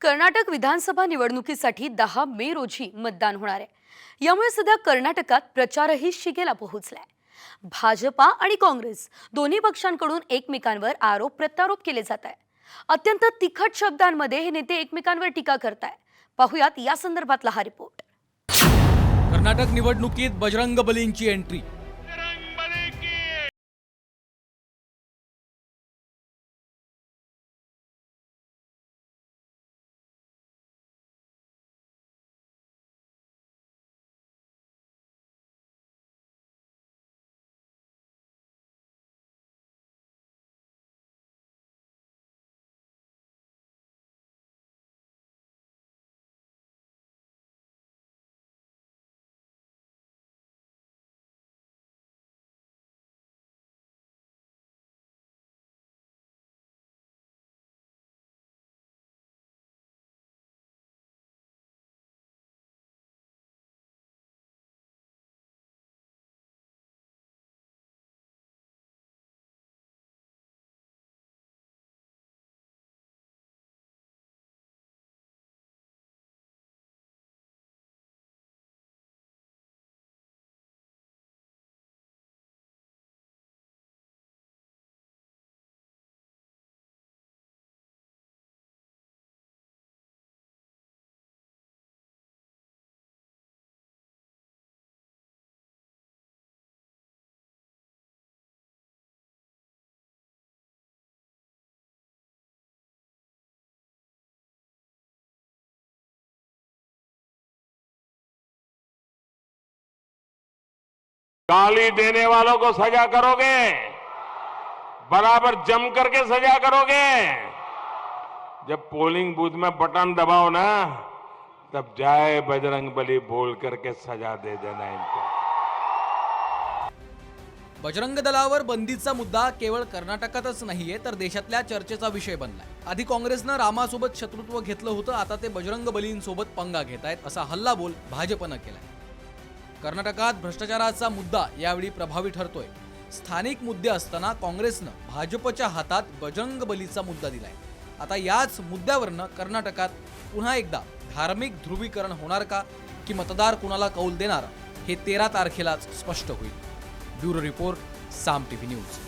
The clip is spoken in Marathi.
कर्नाटक विधानसभा निवडणुकीसाठी 10 मे रोजी मतदान होणार आहे। यामुळे सध्या कर्नाटकात प्रचारही शिगेला पोहोचलाय। भाजपा आणि काँग्रेस दोन्ही पक्षांकडून एकमेकांवर आरोप प्रत्यारोप केले जात आहे। अत्यंत तिखट शब्दांमध्ये हे नेते एकमेकांवर टीका करताय। पाहुयात या संदर्भातला हा रिपोर्ट। कर्नाटक निवडणुकीत बजरंग बलींची एंट्री। गाली देने वालों को सजा करोगे, बराबर जम करके सजा करोगे। जब पोलिंग बूथ में बटन दबाओ ना, तब जय बजरंग बली बोल करके सजा दे देना इनको। बजरंग दलावर बंदीचा मुद्दा केवळ कर्नाटकातच नाहीये तर देशातल्या चर्चेचा विषय बनलाय। आधी काँग्रेसनं रामासोबत शत्रुत्व घेतलं होतं, आता ते बजरंग बलींसोबत पंगा घेतायत असा हल्लाबोल भाजपनं केलाय। कर्नाटकात भ्रष्टाचाराचा मुद्दा यावेळी प्रभावी ठरतोय। स्थानिक मुद्दे असताना काँग्रेसनं भाजपच्या हातात बजरंग बलीचा मुद्दा दिलाय। आता याच मुद्द्यावरनं कर्नाटकात पुन्हा एकदा धार्मिक ध्रुवीकरण होणार का, की मतदार कुणाला कौल देणार हे 13 तारखेलाच स्पष्ट होईल। ब्युरो रिपोर्ट, साम टीव्ही न्यूज।